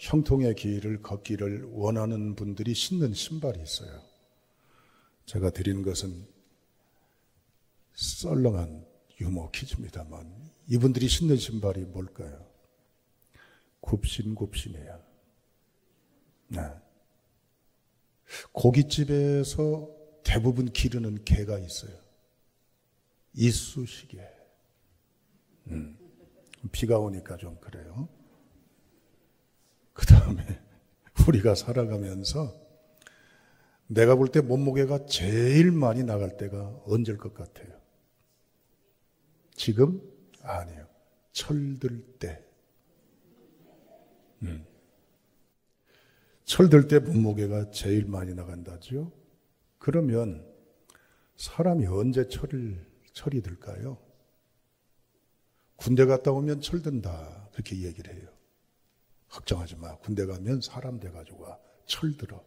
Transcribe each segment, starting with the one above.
형통의 길을 걷기를 원하는 분들이 신는 신발이 있어요. 제가 드리는 것은 썰렁한 유머 퀴즈입니다만 이분들이 신는 신발이 뭘까요? 굽신굽신해요. 네. 고깃집에서 대부분 기르는 개가 있어요. 이쑤시개. 비가 오니까 좀 그래요. 그 다음에 우리가 살아가면서 내가 볼 때 몸무게가 제일 많이 나갈 때가 언제일 것 같아요? 지금? 아니에요. 철들 때. 철들 때 몸무게가 제일 많이 나간다죠. 그러면 사람이 언제 철이 들까요? 군대 갔다 오면 철든다 그렇게 얘기를 해요. 걱정하지 마. 군대 가면 사람 돼가지고 철들어.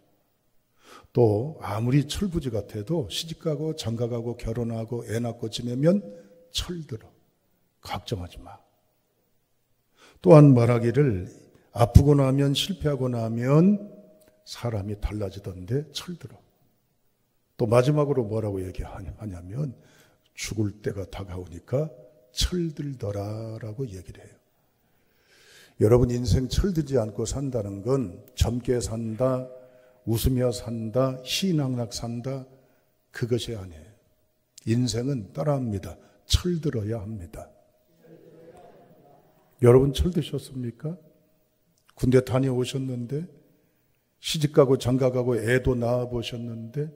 또 아무리 철부지 같아도 시집가고 장가가고 결혼하고 애 낳고 지내면 철들어. 걱정하지 마. 또한 말하기를 아프고 나면 실패하고 나면 사람이 달라지던데 철들어. 또 마지막으로 뭐라고 얘기하냐면 죽을 때가 다가오니까 철들더라라고 얘기를 해요. 여러분 인생 철들지 않고 산다는 건 젊게 산다, 웃으며 산다, 희낙낙 산다 그것이 아니에요. 인생은 따라합니다. 철들어야 합니다. 여러분 철드셨습니까? 군대 다녀오셨는데 시집가고 장가가고 애도 낳아보셨는데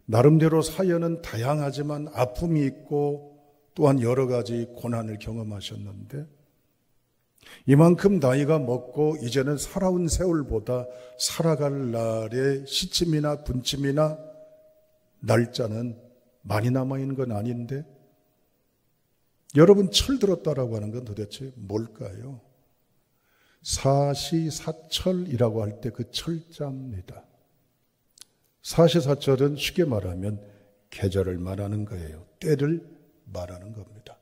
나름대로 사연은 다양하지만 아픔이 있고 또한 여러 가지 고난을 경험하셨는데 이만큼 나이가 먹고 이제는 살아온 세월보다 살아갈 날의 시침이나 분침이나 날짜는 많이 남아있는 건 아닌데 여러분 철들었다라고 하는 건 도대체 뭘까요? 사시사철이라고 할 때 그 철자입니다. 사시사철은 쉽게 말하면 계절을 말하는 거예요. 때를 말하는 겁니다.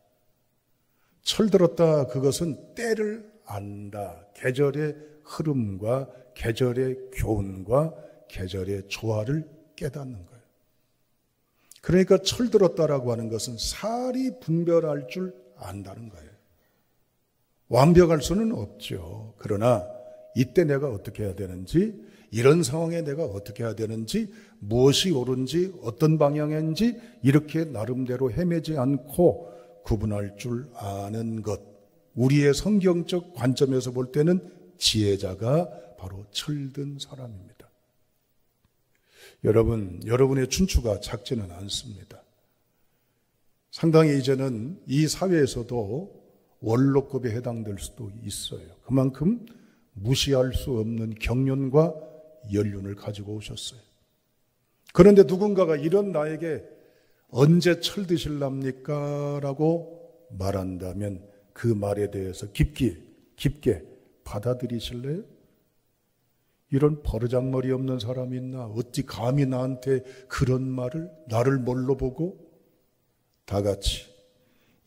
철들었다 그것은 때를 안다. 계절의 흐름과 계절의 교훈과 계절의 조화를 깨닫는 거예요. 그러니까 철들었다라고 하는 것은 살이 분별할 줄 안다는 거예요. 완벽할 수는 없죠. 그러나 이때 내가 어떻게 해야 되는지, 이런 상황에 내가 어떻게 해야 되는지, 무엇이 옳은지, 어떤 방향인지 이렇게 나름대로 헤매지 않고 구분할 줄 아는 것. 우리의 성경적 관점에서 볼 때는 지혜자가 바로 철든 사람입니다. 여러분의 춘추가 작지는 않습니다. 상당히 이제는 이 사회에서도 원로급에 해당될 수도 있어요. 그만큼 무시할 수 없는 경륜과 연륜을 가지고 오셨어요. 그런데 누군가가 이런 나에게 언제 철드실랍니까? 라고 말한다면 그 말에 대해서 깊게 받아들이실래요? 이런 버르장머리 없는 사람이 있나? 어찌 감히 나한테 그런 말을? 나를 뭘로 보고? 다 같이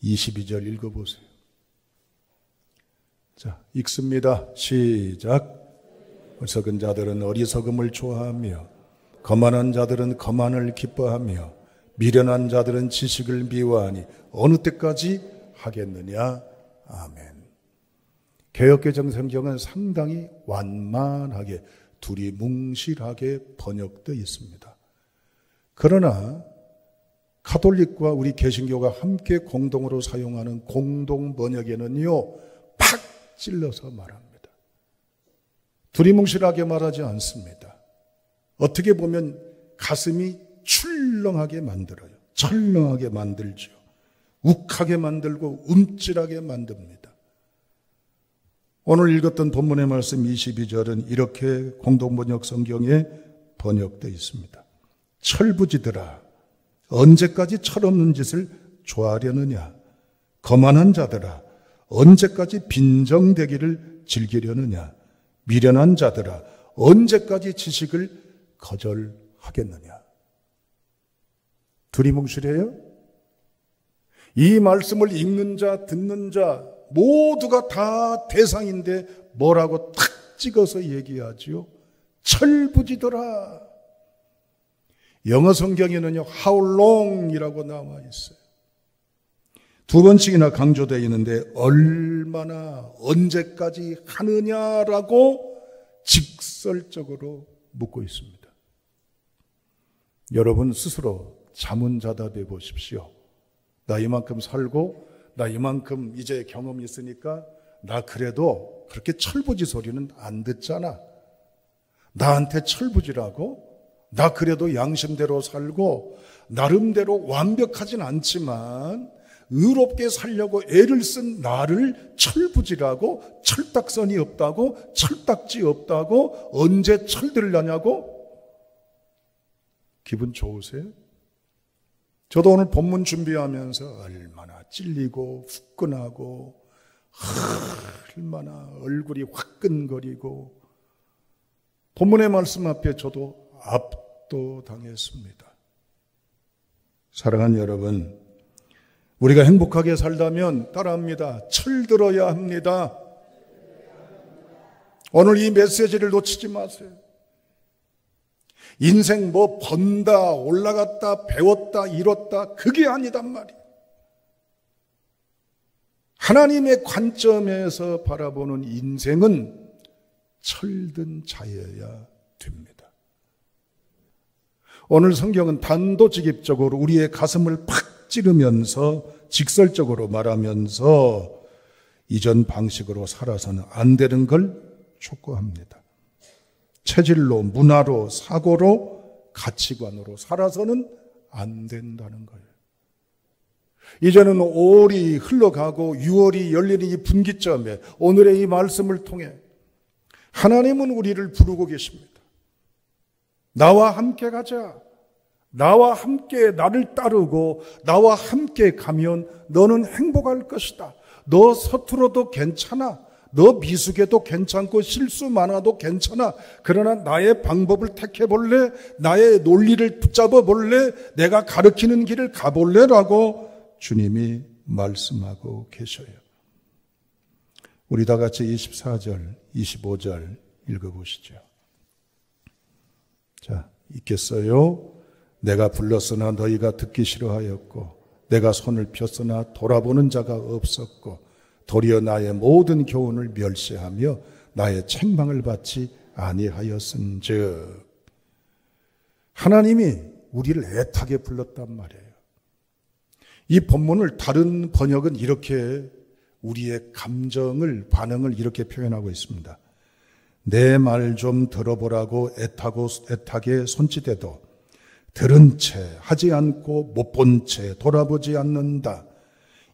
22절 읽어보세요. 자, 읽습니다. 시작. 어리석은 자들은 어리석음을 좋아하며 거만한 자들은 거만을 기뻐하며 미련한 자들은 지식을 미워하니 어느 때까지 하겠느냐? 아멘. 개역개정 성경은 상당히 완만하게 두리뭉실하게 번역되어 있습니다. 그러나 가톨릭과 우리 개신교가 함께 공동으로 사용하는 공동 번역에는요, 팍 찔러서 말합니다. 두리뭉실하게 말하지 않습니다. 어떻게 보면 가슴이 출렁하게 만들어요. 철렁하게 만들죠. 욱하게 만들고 움찔하게 만듭니다. 오늘 읽었던 본문의 말씀 22절은 이렇게 공동번역 성경에 번역되어 있습니다. 철부지들아, 언제까지 철없는 짓을 좋아하려느냐? 거만한 자들아, 언제까지 빈정대기를 즐기려느냐? 미련한 자들아, 언제까지 지식을 거절하겠느냐? 두리뭉실해요? 이 말씀을 읽는 자, 듣는 자 모두가 다 대상인데 뭐라고 탁 찍어서 얘기하지요. 철부지더라. 영어 성경에는요, how long이라고 나와 있어요. 두 번씩이나 강조되어 있는데 얼마나 언제까지 하느냐라고 직설적으로 묻고 있습니다. 여러분 스스로 자문자답해 보십시오. 나 이만큼 살고 나 이만큼 이제 경험이 있으니까 나 그래도 그렇게 철부지 소리는 안 듣잖아. 나한테 철부지라고? 나 그래도 양심대로 살고 나름대로 완벽하진 않지만 의롭게 살려고 애를 쓴 나를 철부지라고, 철딱선이 없다고, 철딱지 없다고, 언제 철들려냐고? 기분 좋으세요? 저도 오늘 본문 준비하면서 얼마나 찔리고 후끈하고 얼마나 얼굴이 화끈거리고 본문의 말씀 앞에 저도 압도당했습니다. 사랑하는 여러분, 우리가 행복하게 살다면 따라합니다. 철들어야 합니다. 오늘 이 메시지를 놓치지 마세요. 인생 뭐 번다, 올라갔다, 배웠다, 이뤘다, 그게 아니단 말이에요. 하나님의 관점에서 바라보는 인생은 철든 자여야 됩니다. 오늘 성경은 단도직입적으로 우리의 가슴을 팍 찌르면서 직설적으로 말하면서 이전 방식으로 살아서는 안 되는 걸 촉구합니다. 체질로, 문화로, 사고로, 가치관으로 살아서는 안 된다는 거예요. 이제는 5월이 흘러가고 6월이 열리는 이 분기점에 오늘의 이 말씀을 통해 하나님은 우리를 부르고 계십니다. 나와 함께 가자. 나와 함께 나를 따르고 나와 함께 가면 너는 행복할 것이다. 너 서툴어도 괜찮아. 너 미숙해도 괜찮고 실수 많아도 괜찮아. 그러나 나의 방법을 택해볼래? 나의 논리를 붙잡아볼래? 내가 가르치는 길을 가볼래라고 주님이 말씀하고 계셔요. 우리 다 같이 24절, 25절 읽어보시죠. 자, 있겠어요? 내가 불렀으나 너희가 듣기 싫어하였고 내가 손을 폈으나 돌아보는 자가 없었고 도리어 나의 모든 교훈을 멸시하며 나의 책망을 받지 아니하였은즉. 하나님이 우리를 애타게 불렀단 말이에요. 이 본문을 다른 번역은 이렇게 우리의 감정을, 반응을 이렇게 표현하고 있습니다. 내 말 좀 들어보라고 애타게 손짓해도 들은 채 하지 않고 못 본 채 돌아보지 않는다.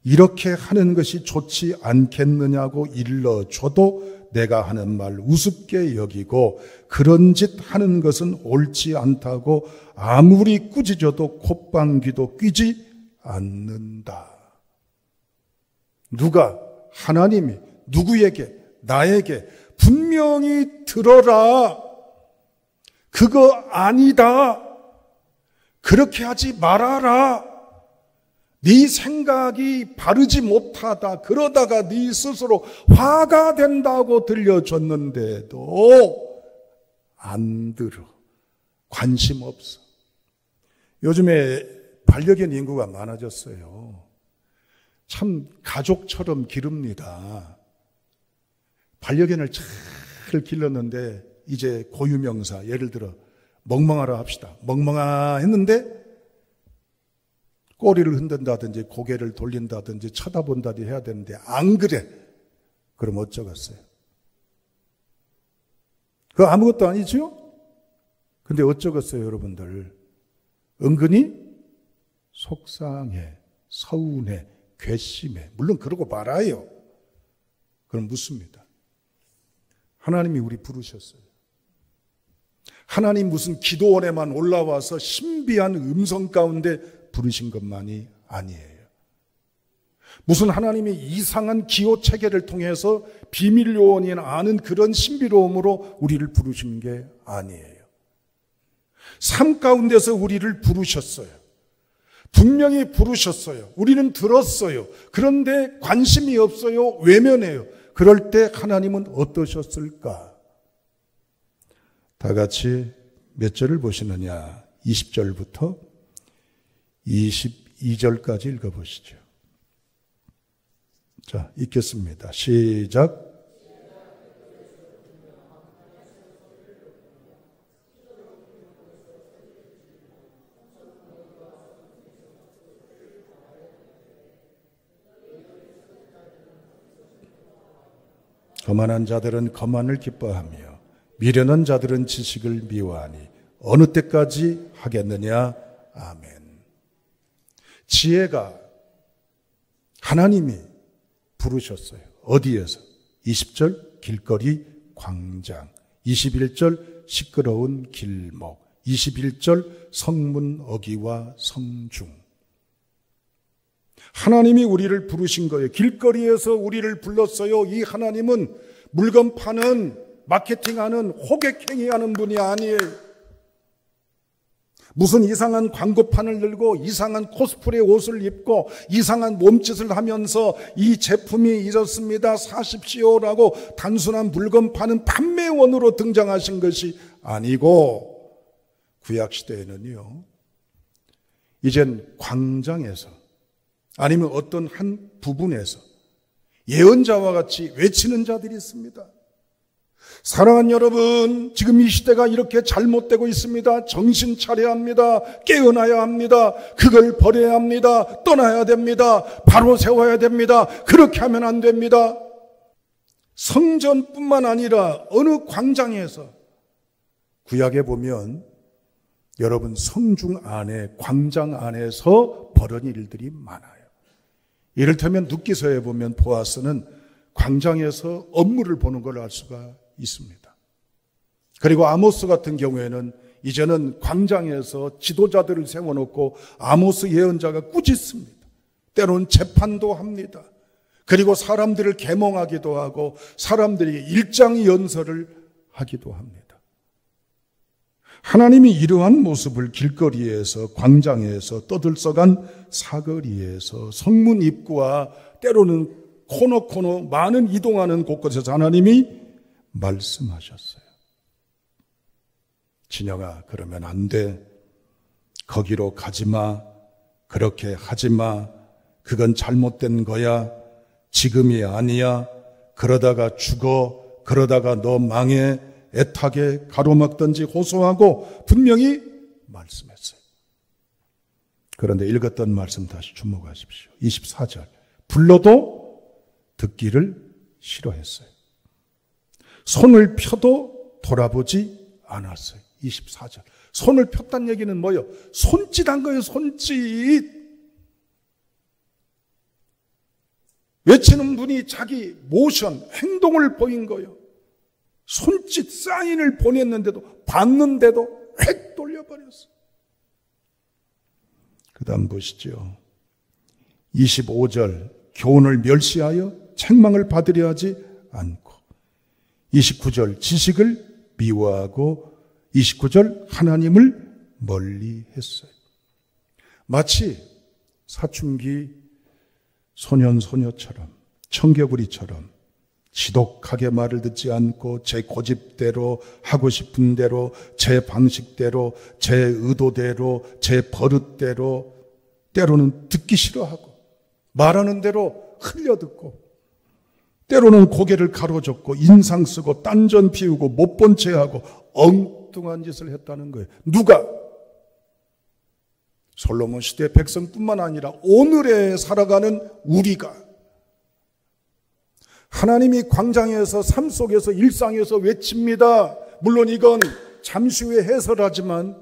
이렇게 하는 것이 좋지 않겠느냐고 일러줘도 내가 하는 말 우습게 여기고 그런 짓 하는 것은 옳지 않다고 아무리 꾸짖어도 콧방귀도 뀌지 않는다. 누가? 하나님이 누구에게? 나에게 분명히 들어라. 그거 아니다. 그렇게 하지 말아라. 네 생각이 바르지 못하다. 그러다가 네 스스로 화가 된다고 들려줬는데도 안 들어. 관심 없어. 요즘에 반려견 인구가 많아졌어요. 참 가족처럼 기릅니다. 반려견을 잘 길렀는데 이제 고유명사, 예를 들어 멍멍하라 합시다. 멍멍아 했는데 꼬리를 흔든다든지 고개를 돌린다든지 쳐다본다든지 해야 되는데 안 그래. 그럼 어쩌겠어요? 그거 아무것도 아니죠? 근데 어쩌겠어요, 여러분들? 은근히 속상해, 서운해, 괘씸해. 물론 그러고 말아요. 그럼 묻습니다. 하나님이 우리 부르셨어요. 하나님 무슨 기도원에만 올라와서 신비한 음성 가운데 부르신 것만이 아니에요. 무슨 하나님이 이상한 기호 체계를 통해서 비밀 요원이 아는 그런 신비로움으로 우리를 부르신 게 아니에요. 삶 가운데서 우리를 부르셨어요. 분명히 부르셨어요. 우리는 들었어요. 그런데 관심이 없어요. 외면해요. 그럴 때 하나님은 어떠셨을까? 다 같이 몇 절을 보시느냐? 20절부터 22절까지 읽어보시죠. 자, 읽겠습니다. 시작. 거만한 자들은 거만을 기뻐하며 미련한 자들은 지식을 미워하니 어느 때까지 하겠느냐? 아멘. 지혜가 하나님이 부르셨어요. 어디에서? 20절 길거리 광장, 21절 시끄러운 길목, 21절 성문 어귀와 성중. 하나님이 우리를 부르신 거예요. 길거리에서 우리를 불렀어요. 이 하나님은 물건 파는, 마케팅하는, 호객행위하는 분이 아니에요. 무슨 이상한 광고판을 들고 이상한 코스프레 옷을 입고 이상한 몸짓을 하면서 이 제품이 이렇습니다, 사십시오라고 단순한 물건 파는 판매원으로 등장하신 것이 아니고, 구약시대에는요, 이젠 광장에서 아니면 어떤 한 부분에서 예언자와 같이 외치는 자들이 있습니다. 사랑하는 여러분, 지금 이 시대가 이렇게 잘못되고 있습니다. 정신 차려야 합니다. 깨어나야 합니다. 그걸 버려야 합니다. 떠나야 됩니다. 바로 세워야 됩니다. 그렇게 하면 안 됩니다. 성전뿐만 아니라 어느 광장에서, 구약에 보면 여러분 성중 안에, 광장 안에서 벌어진 일들이 많아요. 이를테면 룻기서에 보면 보아스는 광장에서 업무를 보는 걸 알 수가 있습니다. 그리고 아모스 같은 경우에는 이제는 광장에서 지도자들을 세워놓고 아모스 예언자가 꾸짖습니다. 때로는 재판도 합니다. 그리고 사람들을 계몽하기도 하고 사람들이 일장연설을 하기도 합니다. 하나님이 이러한 모습을 길거리에서, 광장에서, 떠들썩한 사거리에서, 성문 입구와 때로는 코너 많은 이동하는 곳곳에서 하나님이 말씀하셨어요. 진영아, 그러면 안 돼. 거기로 가지 마. 그렇게 하지 마. 그건 잘못된 거야. 지금이 아니야. 그러다가 죽어. 그러다가 너 망해. 애타게 가로막든지 호소하고 분명히 말씀했어요. 그런데 읽었던 말씀 다시 주목하십시오. 24절. 불러도 듣기를 싫어했어요. 손을 펴도 돌아보지 않았어요. 24절. 손을 폈다는 얘기는 뭐예요? 손짓한 거예요. 손짓. 외치는 분이 자기 모션, 행동을 보인 거예요. 손짓 사인을 보냈는데도, 받는데도 획 돌려버렸어요. 그 다음 보시죠. 25절. 교훈을 멸시하여 책망을 받으려 하지 않고, 29절. 지식을 미워하고, 29절. 하나님을 멀리 했어요. 마치 사춘기 소년처럼, 청개구리처럼 지독하게 말을 듣지 않고 제 고집대로, 하고 싶은 대로, 제 방식대로, 제 의도대로, 제 버릇대로, 때로는 듣기 싫어하고 말하는 대로 흘려듣고, 때로는 고개를 가로젓고 인상 쓰고 딴전 피우고 못 본 채 하고 엉뚱한 짓을 했다는 거예요. 누가? 솔로몬 시대 백성뿐만 아니라 오늘에 살아가는 우리가. 하나님이 광장에서, 삶 속에서, 일상에서 외칩니다. 물론 이건 잠시 후에 해설하지만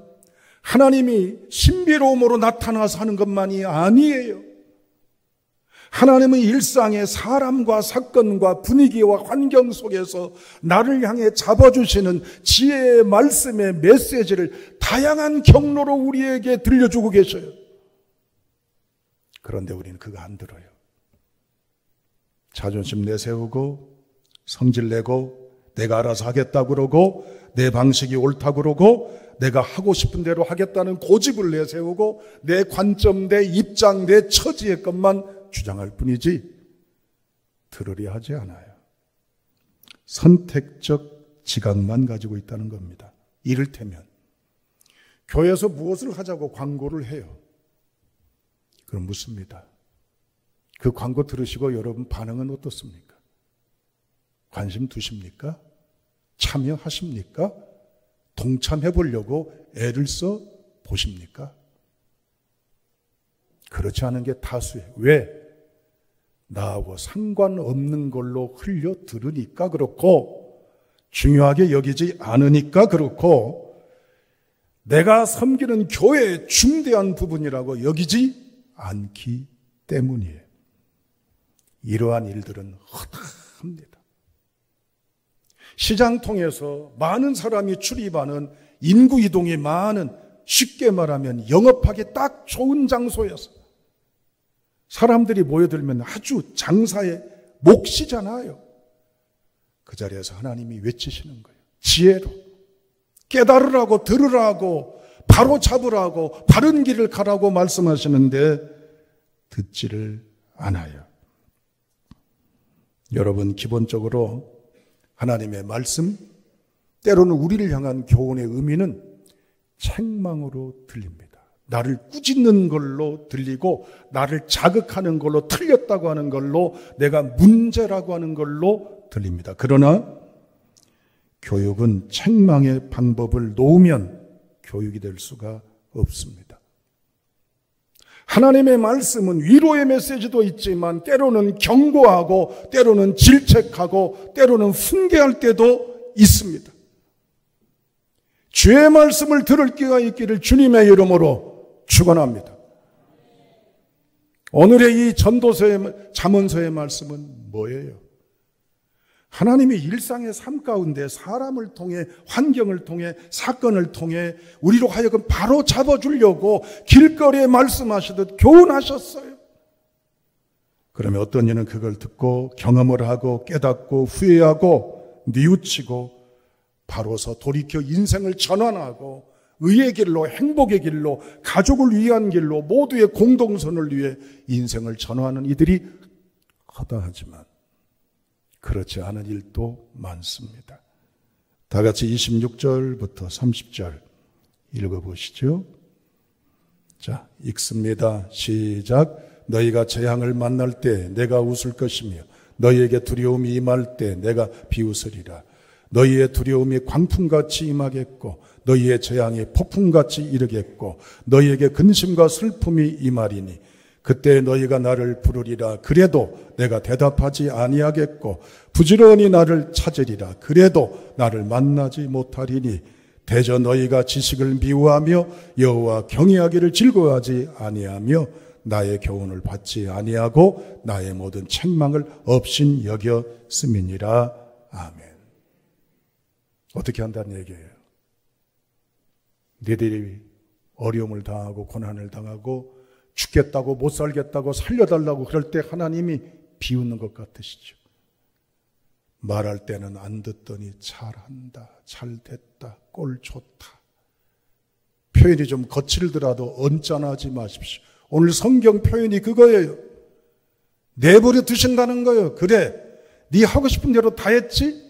하나님이 신비로움으로 나타나서 하는 것만이 아니에요. 하나님은 일상의 사람과 사건과 분위기와 환경 속에서 나를 향해 잡아주시는 지혜의 말씀의 메시지를 다양한 경로로 우리에게 들려주고 계셔요. 그런데 우리는 그거 안 들어요. 자존심 내세우고 성질내고 내가 알아서 하겠다고 그러고 내 방식이 옳다고 그러고 내가 하고 싶은 대로 하겠다는 고집을 내세우고 내 관점, 내 입장, 내 처지의 것만 주장할 뿐이지 들으려 하지 않아요. 선택적 지각만 가지고 있다는 겁니다. 이를테면 교회에서 무엇을 하자고 광고를 해요. 그럼 묻습니다. 그 광고 들으시고 여러분 반응은 어떻습니까? 관심 두십니까? 참여하십니까? 동참해 보려고 애를 써 보십니까? 그렇지 않은 게 다수예요. 왜? 나하고 상관없는 걸로 흘려 들으니까 그렇고, 중요하게 여기지 않으니까 그렇고, 내가 섬기는 교회의 중대한 부분이라고 여기지 않기 때문이에요. 이러한 일들은 허다합니다. 시장 통해서 많은 사람이 출입하는 인구 이동이 많은, 쉽게 말하면 영업하기 딱 좋은 장소에서 사람들이 모여들면 아주 장사의 몫이잖아요. 그 자리에서 하나님이 외치시는 거예요. 지혜로 깨달으라고, 들으라고, 바로 잡으라고, 바른 길을 가라고 말씀하시는데 듣지를 않아요. 여러분, 기본적으로 하나님의 말씀, 때로는 우리를 향한 교훈의 의미는 책망으로 들립니다. 나를 꾸짖는 걸로 들리고, 나를 자극하는 걸로, 틀렸다고 하는 걸로, 내가 문제라고 하는 걸로 들립니다. 그러나 교육은 책망의 방법을 놓으면 교육이 될 수가 없습니다. 하나님의 말씀은 위로의 메시지도 있지만 때로는 경고하고, 때로는 질책하고, 때로는 훈계할 때도 있습니다. 주의 말씀을 들을 기회가 있기를 주님의 이름으로 축원합니다. 오늘의 이 전도서의 잠언서의 말씀은 뭐예요? 하나님이 일상의 삶 가운데 사람을 통해, 환경을 통해, 사건을 통해 우리로 하여금 바로 잡아주려고 길거리에 말씀하시듯 교훈하셨어요. 그러면 어떤 이는 그걸 듣고 경험을 하고 깨닫고 후회하고 뉘우치고 바로서 돌이켜 인생을 전환하고 의의 길로, 행복의 길로, 가족을 위한 길로, 모두의 공동선을 위해 인생을 전환하는 이들이 허다하지만 그렇지 않은 일도 많습니다. 다 같이 26절부터 30절 읽어보시죠. 자, 읽습니다. 시작. 너희가 재앙을 만날 때 내가 웃을 것이며 너희에게 두려움이 임할 때 내가 비웃으리라. 너희의 두려움이 광풍같이 임하겠고 너희의 재앙이 폭풍같이 이르겠고 너희에게 근심과 슬픔이 임하리니 그때 너희가 나를 부르리라. 그래도 내가 대답하지 아니하겠고 부지런히 나를 찾으리라. 그래도 나를 만나지 못하리니 대저 너희가 지식을 미워하며 여호와 경외하기를 즐거워하지 아니하며 나의 교훈을 받지 아니하고 나의 모든 책망을 업신 여겼음이니라. 아멘. 어떻게 한다는 얘기예요? 너희들이 어려움을 당하고 고난을 당하고 죽겠다고 못 살겠다고 살려달라고 그럴 때 하나님이 비웃는 것 같으시죠? 말할 때는 안 듣더니 잘한다, 잘됐다, 꼴 좋다. 표현이 좀 거칠더라도 언짢아하지 마십시오. 오늘 성경 표현이 그거예요. 내버려 두신다는 거예요. 그래, 네 하고 싶은 대로 다 했지?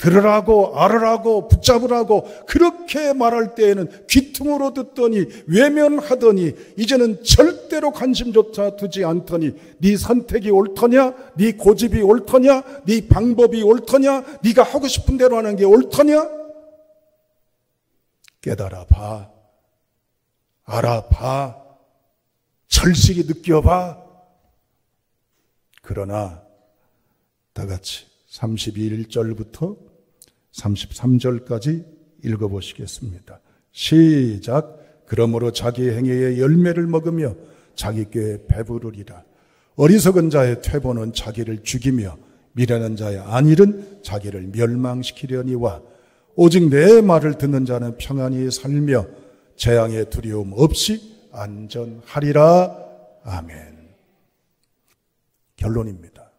들으라고, 알으라고, 붙잡으라고 그렇게 말할 때에는 귀퉁으로 듣더니 외면하더니 이제는 절대로 관심조차 두지 않더니 네 선택이 옳더냐? 네 고집이 옳더냐? 네 방법이 옳더냐? 네가 하고 싶은 대로 하는 게 옳더냐? 깨달아 봐. 알아봐. 절실히 느껴봐. 그러나 다 같이 31절부터 33절까지 읽어보시겠습니다. 시작. 그러므로 자기 행위의 열매를 먹으며 자기 꾀에 배부르리라. 어리석은 자의 퇴보는 자기를 죽이며 미련한 자의 안일은 자기를 멸망시키려니와 오직 내 말을 듣는 자는 평안히 살며 재앙의 두려움 없이 안전하리라. 아멘. 결론입니다.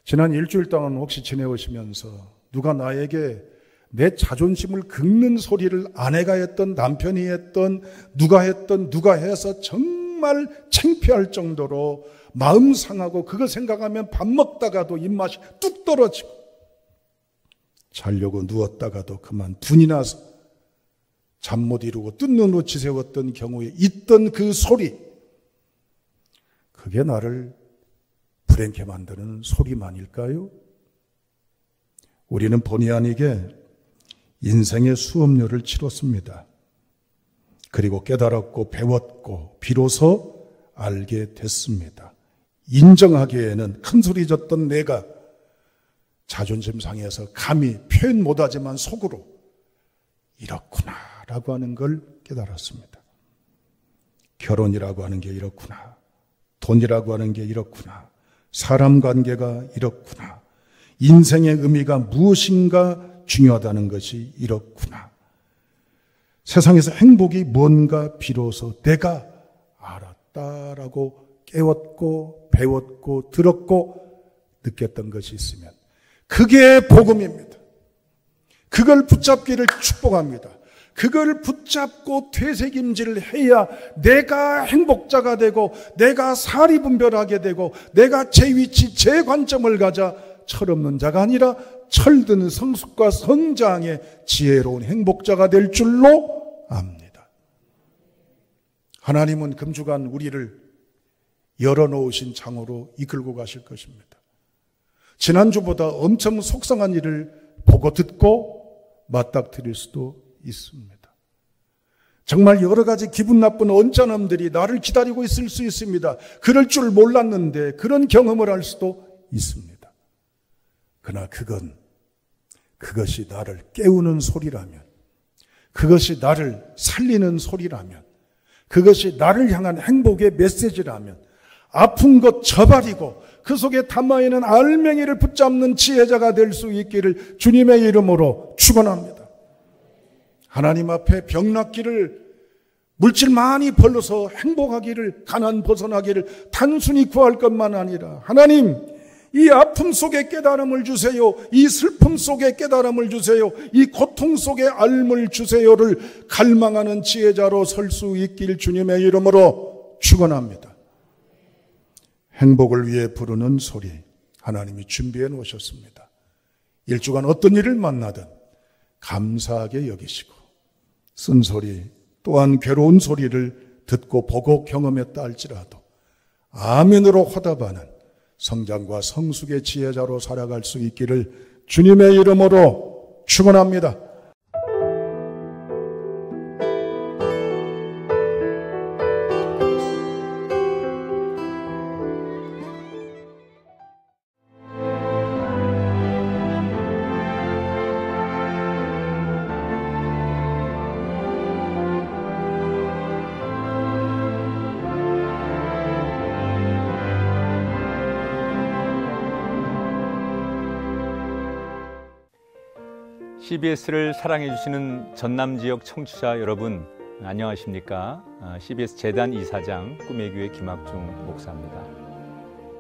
지난 일주일 동안 혹시 지내오시면서 누가 나에게 내 자존심을 긁는 소리를 아내가 했던, 남편이 했던, 누가 했던, 누가 해서 정말 창피할 정도로 마음 상하고 그거 생각하면 밥 먹다가도 입맛이 뚝 떨어지고 자려고 누웠다가도 그만 분이 나서 잠 못 이루고 뜬 눈으로 지새웠던 경우에 있던 그 소리, 그게 나를 불행케 만드는 소리만일까요? 우리는 본의 아니게 인생의 수업료를 치렀습니다. 그리고 깨달았고 배웠고 비로소 알게 됐습니다. 인정하기에는 큰소리 졌던 내가 자존심 상해서 감히 표현 못하지만 속으로 이렇구나 라고 하는 걸 깨달았습니다. 결혼이라고 하는 게 이렇구나, 돈이라고 하는 게 이렇구나, 사람 관계가 이렇구나, 인생의 의미가 무엇인가 중요하다는 것이 이렇구나, 세상에서 행복이 뭔가 비로소 내가 알았다라고 깨웠고 배웠고 들었고 느꼈던 것이 있으면 그게 복음입니다. 그걸 붙잡기를 축복합니다. 그걸 붙잡고 되새김질을 해야 내가 행복자가 되고 내가 사리분별하게 되고 내가 제 위치, 제 관점을 가자 철없는 자가 아니라 철드는 성숙과 성장의 지혜로운 행복자가 될 줄로 압니다. 하나님은 금주간 우리를 열어놓으신 창으로 이끌고 가실 것입니다. 지난주보다 엄청 속상한 일을 보고 듣고 맞닥뜨릴 수도 있습니다. 정말 여러 가지 기분 나쁜 언짢음들이 나를 기다리고 있을 수 있습니다. 그럴 줄 몰랐는데 그런 경험을 할 수도 있습니다. 그러나 그것이 나를 깨우는 소리라면, 그것이 나를 살리는 소리라면, 그것이 나를 향한 행복의 메시지라면 아픈 것 저버리고 그 속에 담아있는 알맹이를 붙잡는 지혜자가 될 수 있기를 주님의 이름으로 축원합니다. 하나님 앞에 병낫기를 물질 많이 벌러서 행복하기를, 가난 벗어나기를 단순히 구할 것만 아니라 하나님, 이 아픔 속에 깨달음을 주세요. 이 슬픔 속에 깨달음을 주세요. 이 고통 속에 알물 주세요를 갈망하는 지혜자로 설 수 있길 주님의 이름으로 축원합니다. 행복을 위해 부르는 소리 하나님이 준비해 놓으셨습니다. 일주간 어떤 일을 만나든 감사하게 여기시고 쓴소리 또한 괴로운 소리를 듣고 보고 경험했다 할지라도 아멘으로 화답하는 성장과 성숙의 지혜자로 살아갈 수 있기를 주님의 이름으로 축원합니다. CBS를 사랑해 주시는 전남 지역 청취자 여러분, 안녕하십니까? CBS 재단 이사장 꿈의 교회 김학중 목사입니다.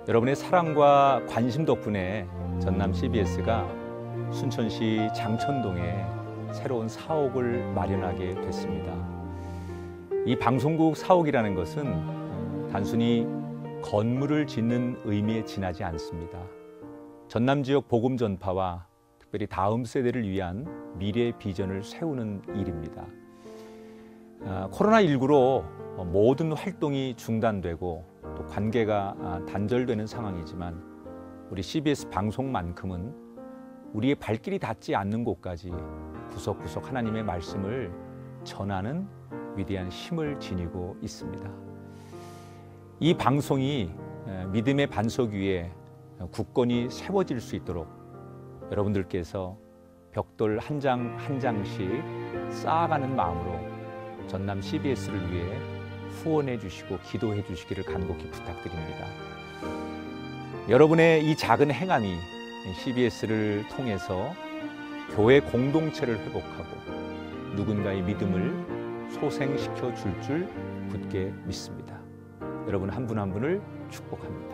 여러분의 사랑과 관심 덕분에 전남 CBS가 순천시 장천동에 새로운 사옥을 마련하게 됐습니다. 이 방송국 사옥이라는 것은 단순히 건물을 짓는 의미에 지나지 않습니다. 전남 지역 복음 전파와 특별히 다음 세대를 위한 미래 비전을 세우는 일입니다. 코로나19로 모든 활동이 중단되고 또 관계가 단절되는 상황이지만 우리 CBS 방송만큼은 우리의 발길이 닿지 않는 곳까지 구석구석 하나님의 말씀을 전하는 위대한 힘을 지니고 있습니다. 이 방송이 믿음의 반석 위에 굳건히 세워질 수 있도록 여러분들께서 벽돌 한 장 한 장씩 쌓아가는 마음으로 전남 CBS를 위해 후원해 주시고 기도해 주시기를 간곡히 부탁드립니다. 여러분의 이 작은 행함이 CBS를 통해서 교회 공동체를 회복하고 누군가의 믿음을 소생시켜 줄 굳게 믿습니다. 여러분 한 분 한 분을 축복합니다.